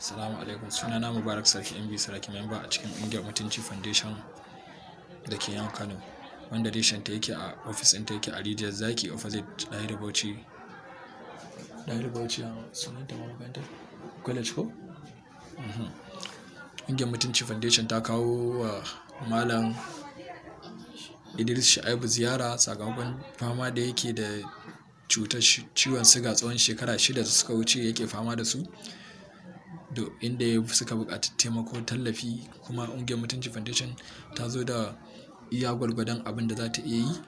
Assalamu alaikum, sunana Mubarak Sarki MB Saraki memba a cikin ƙungiyar Mutunci Foundation da ke yan Kano, wanda reshen ta yake a ofis ɗin ta yake a Rijiyar Zaki opposite Tayi Bauchi. A sunan ta makarantar college ko? Ƙungiyar Mutunci Foundation ta kawo wa Malam Idris Shuaibu ziyara sakamakon fama da yake da cutar ciwon suga tsawon shekara 6 da suka wuce yake fama da su. Inda suka buƙaci taimako tallafi, kuma ƙungiyar Mutunci Foundation ta zo da iya gwargwadon abin da za ta iya yi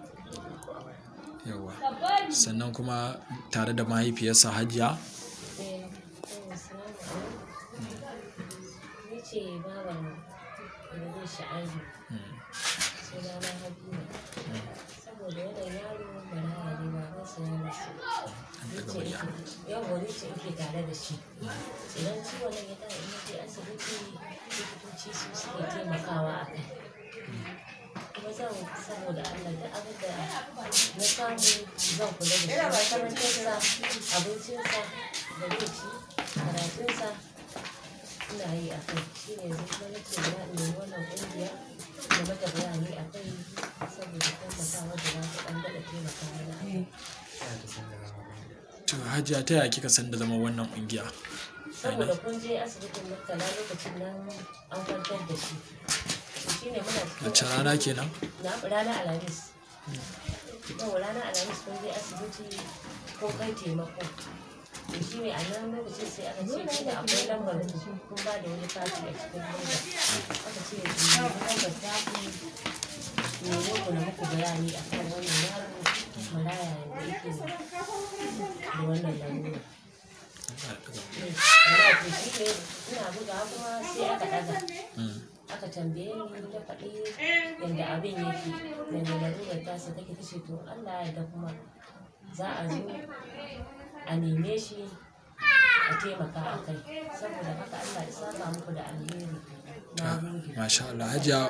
yawa, sannan kuma tare da mahaifiyarsa Hajiya. Yawon ce ke tare da shi idan ciwon nan ya tara ina je asibiti, likitoci su suke taimakawa a kai, kuma zan saboda Allah da abin da na samu zan kula da shi, makarantarsa, abincinsa da zai ci, karatunsa ina yi a kai. Shi ne yanzu kuma nake nemi wannan ƙungiya da mata bayani a kai saboda taimakawa da za ta ɗan daɗa taimakawa da kai. To Hajiya, ta yaya kika san da zama wannan ƙungiya? Saboda kun je asibitin Murtala lokacin nan an kwantar da shi. Shi ne muna cikin Wace rana kenan? Ranar Alhamis. Yau ranar Alhamis kun je asibiti ko kai taimako. Shi ne a nan lokacin sai aka ce da akwai lambar kun ba da wani kati a cikin leda. Aka ce da lambar taku ne ku na muku bayani a kan wannan yaro maraya da yake da wannan lalura. Ina buga kuma sai aka ɗaga. Aka tambaye ni ta faɗi yadda abin yake, yadda lalurar tasa take, ta ce to Allah ya yarda kuma za a zo a neme shi a taimaka a kai, saboda haka Allah ya saka muku da alheri. Masha Allah Hajiya,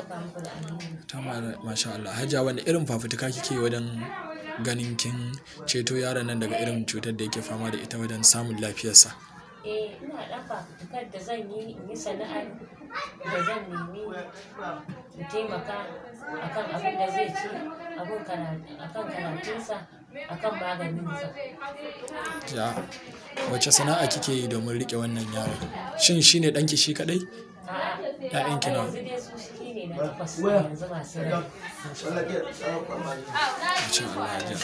Masha Allah Hajiya, wanda irin fafutuka kike wajen ganin kin ceto yaron nan daga irin cutar da yake fama da ita wajen samun lafiyarsa? Ina ɗan fafutukar da zan yi in yi sana'ar da zan nemi in taimaka akan abin da zai ci, akan karatunsa, akan maganinsa. Ja, wace sana'a kike yi domin riƙe wannan yaron? Shin shi ne ɗanki shi kaɗai? ‘Ya'yanki nawa? Yanzu dai su shi ne na takwas yanzu masu rai. Masha Allah Hajiya.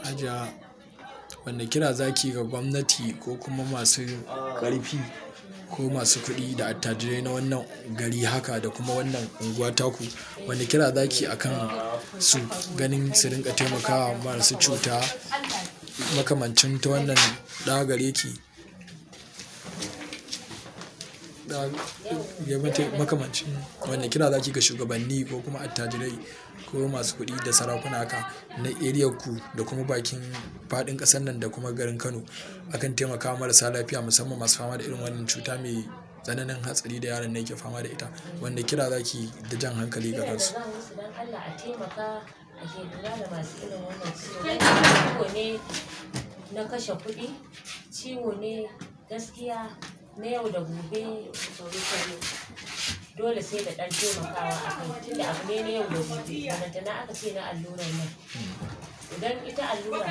Hajiya, wanda kira zaki ga gwamnati ko kuma masu ƙarfi ko masu kuɗi da attajirai na wannan gari haka da kuma wannan unguwa taku, wanda kira zaki akan su ganin su rinka taimakawa masu cuta makamancin ta wannan gare ki makamancin wanda kira zaki ga shugabanni ko kuma attajirai ko masu kuɗi da sarakuna haka na eriyar ku da kuma bakin faɗin ƙasar nan da kuma garin Kano akan taimakawa marasa lafiya, musamman masu fama da irin wannan cuta mai tsananin hatsari da yaron ne yake fama da ita, wanda kira zaki da jan hankali ga kansu? Allah a taimaka a ke lura da masu irin wannan ciwo ne na kashe kuɗi, ciwo ne gaskiya na yau da gobe, dole sai da ɗan taimakawa a kai, tunda abu ne na yau da gobe. Balantana aka ce na allurar nan, idan ita allura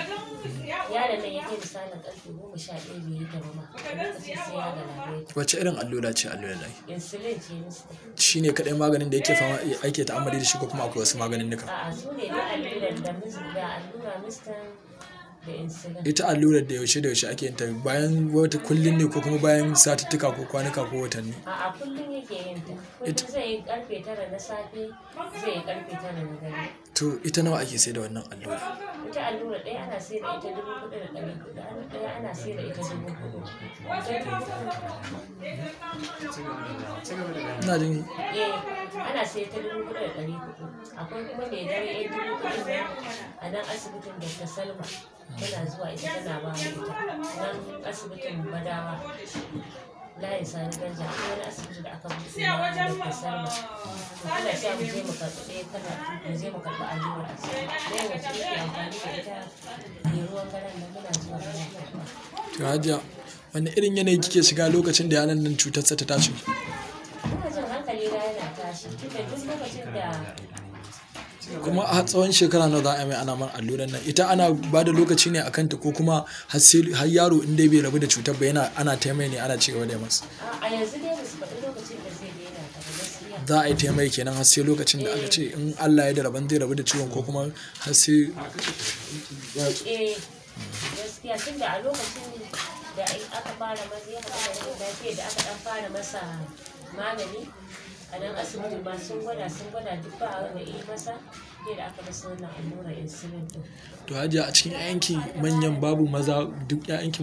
yaron nan ya kai misalin ƙarfe 11 bai yi ta ba ma, lokacin sai ya galabaita. Wace irin allura ce allurar nan? Insulin ce mista. Shi ne kaɗai maganin da yake fama ake ta'ammali da shi ko kuma akwai wasu maganin duka? A'a, su ne da allurar da allura mista da insulin. Ita allurar da yaushe ake yin ta, bayan wata kullum ne ko kuma bayan satuttuka ko kwanuka ko watanni? A'a, kullum yake yin ta. Kullum zai yi karfe 9 na safe, zai yi karfe 9 na dare. To ita nawa ake sai da wannan allura? Ita allura ɗaya ana sai da ita 4,400, ɗaya ana sai da ita 4,000. Ina jin ana sai ta 4,400. Akwai kuma mai dare 4,000 a nan asibitin Dr. Salma. Tana zuwa ita tana ba ita nan asibitin Badawa. layin sani danja akwai wani asibiti da aka buɗe na da salma kuna sa mu je mu karɓi ɗaya kana mu je mu karɓi allura a ciki ɗaya wacce muke amfani da ita mai ruwan garan nan muna zuwa muna karɓa. To Hajiya, wani irin yanayi kike shiga lokacin da yaron nan cutarsa ta tashi? Ina jin hankali na yana tashi tunda duk lokacin da Kuma a tsawon shekara nawa za a mai ana man alluran nan? Ita ana ba da lokaci ne a kanta ko kuma har yaro in dai bai rabu da cutar ba ana taimai ne ana cigaba da masa? a yanzu dai ba su faɗi lokacin da zai daina ta ba gaskiya. Za a yi taimai kenan har sai lokacin da aka ce in Allah ya da rabon zai rabu da ciwon ko kuma har sai gaskiya tun da a lokacin da aka fara masa ya haɗa da lafiya da aka ɗan fara masa magani a nan asibitin ma sun gwada duk ba wanda yi masa sai da aka masa wannan allura insulin din. To Hajiya, a cikin 'ya'yanki manyan babu maza, duk 'ya'yanki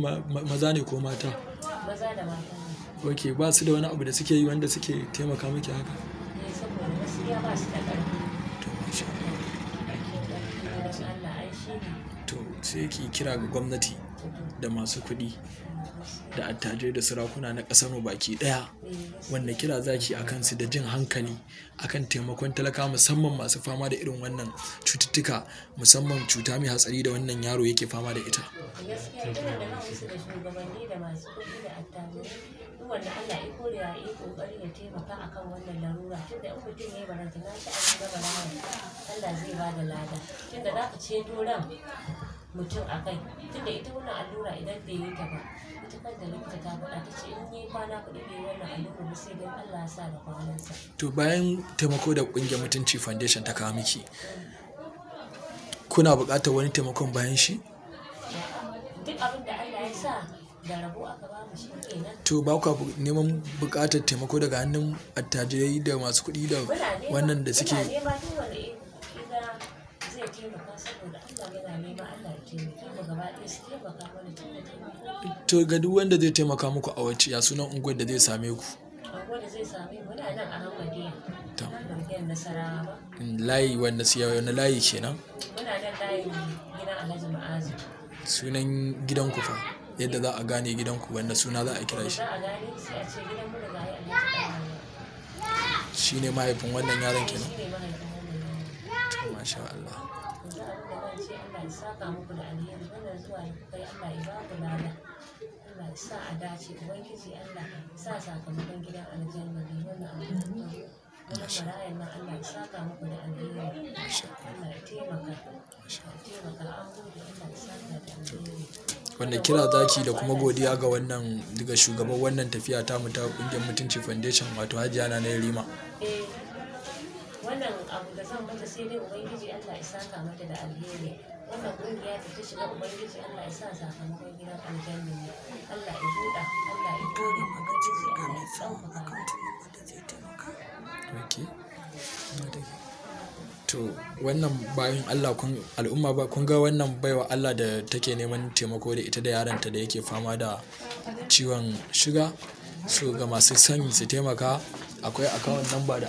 maza ne ko mata? Maza da mata ne. Ok, ba su da wani abu da suke yi wanda suke taimaka miki haka? Saboda gaskiya ba su da ƙarfi. To masha Allah ai shi ne. To sai ki kira ga gwamnati da masu kuɗi da attajirai da sarakuna na ƙasar mu baki ɗaya, wanda kira zaki a kansu da jin hankali akan taimakon talaka musamman masu fama da irin wannan cututtuka, musamman cuta mai hatsari da wannan yaro yake fama da ita. Gaskiya kiran da nan wasu da shugabanni da masu kuɗi da attajirai duk wanda Allah ya kore ya yi kokari ya taimaka akan wannan larura tunda in mutum ya yi baranta na shi an gaba Allah zai ba da lada tunda za ka ceto ran mutum a kai tunda ita wannan allura idan bai yi ta ba ita kanta likita ta faɗa ta ce in yi kwana kuɗi bai wannan allura ba sai dai Allah ya sa da kwanansa. To bayan taimako da ƙungiyar Mutunci Foundation ta kawo miki, kuna buƙatar wani taimakon bayan shi? Duk abin da Allah ya sa da rabo aka ba mu shi kenan. To ba ku neman buƙatar taimako daga hannun attajirai da masu kuɗi da wannan da suke? Muna nema duk wanda ina zai taimaka saboda Allah yana nema Allah ya taimaka mu gaba ɗaya su taimaka mana taimako. To ga duk wanda zai taimaka muku a wacce ya sunan unguwar da zai same ku? Unguwar da zai same mu muna nan a Hamadiya. Barkiyar Nasarawa ba. Layi wanda siya wani layi kenan? Muna nan layin gidan Alhaji Ma'azu. Sunan gidanku fa? Yadda za a gane gidanku wanda suna za a kira shi? Za a gane sai a ce gidan mu da gaya Alhaji Tattaunawar. Shi ne mahaifin wannan yaron kenan? Shi ne mahaifin wannan yaron. To masha Allah. Yanzu abin da zan ce Allah ya saka muku da alheri wannan zuwa da kuka yi Allah ya ba ku lada. Allah ya sa a dace Ubangiji Allah sa sakamakon gidan aljanna ne wannan abu da kuka yi. Wannan marayan nan Allah ya saka muku da alheri. Allah ya taimaka. An gode Allah ya saka da alheri. Wanda kira zaki da kuma godiya ga wannan daga shugaban wannan tafiya ta mu ta kungiyar Mutunci Foundation wato Hajiya na Rima. Wannan abu da zan mata sai dai Ubangiji Allah ya saka mata da alheri. Wannan kungiya da ta shiga Ubangiji Allah ya sa sakamakon gidan aljanna ne. Allah ya buɗa, Allah ya gode Ubangiji Allah ya ɗaukaka. Okay. To wannan bayan Allah al'umma ba kun ga wannan baiwa Allah da take neman taimako da ita da yaronta da yake fama da ciwon shuga. So ga masu son su taimaka akwai account number da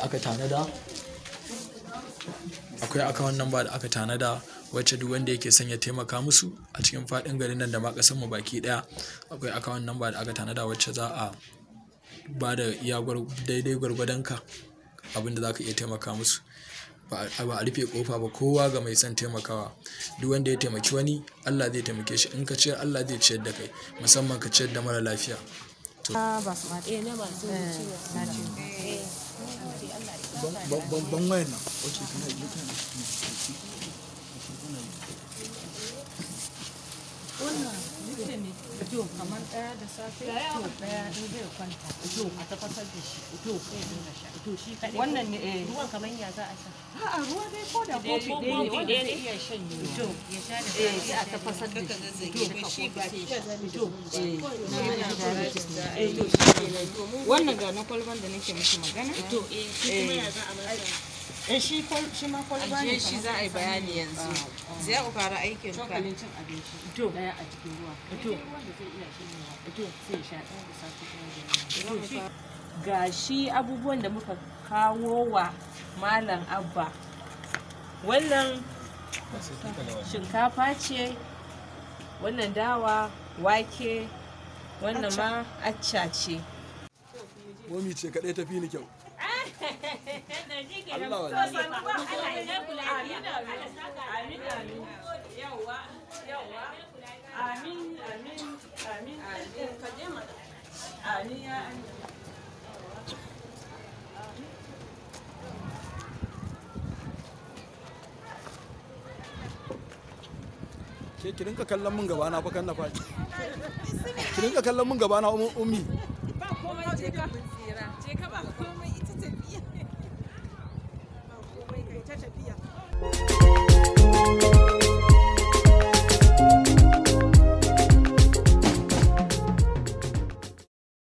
aka tanada wacce duk wanda yake son ya taimaka musu a cikin faɗin garin nan da ma ƙasar mu baki ɗaya, akwai account number da aka tanada wacce za a ba da iya daidai gwargwadonka abinda za ka iya taimaka musu. Ba a rufe kofa ba, kowa ga mai son taimakawa. Duk wanda ya taimaki wani Allah zai taimake shi, in ka ciyar Allah zai ciyar da kai, musamman ka ciyar da mara lafiya. Na masu ciwon. Ban wayan nan. To kamar ɗaya da safe to ɗaya in zai kwanta to a tafasar da shi to sai dinga sha to shi kaɗai wannan ne ruwan kamar ya za a sha a'a ruwa dai ko da kofi ɗaya ne wanda zai iya shan to ya sha da sai a tafasar da shi to shi ba to wannan ga na kwalban da nake miki magana to shi kuma ya za a masa shi ma kwalba ne shi za a yi bayani yanzu sai ku fara aikin ka cokalin cin abinci to daya a cikin ruwa to wanda zai iya shanyewa to sai ya sha ɗaya da safe kuma ga shi abubuwan da muka kawo wa malam Abba. Wannan shinkafa ce, wannan dawa, wake, wannan ma acca ce, Momi ce kaɗai tafi ni kyau. Allah wallahi. Amin. Ka je ma. Amin ya Ke ki rinka kallon mun gaba na fa kan na faɗi. Ki rinka kallon mun gaba na ummi. Ba komai je ka tsira. Je ka ba komai ita tafiya. Ba komai kai ta tafiya.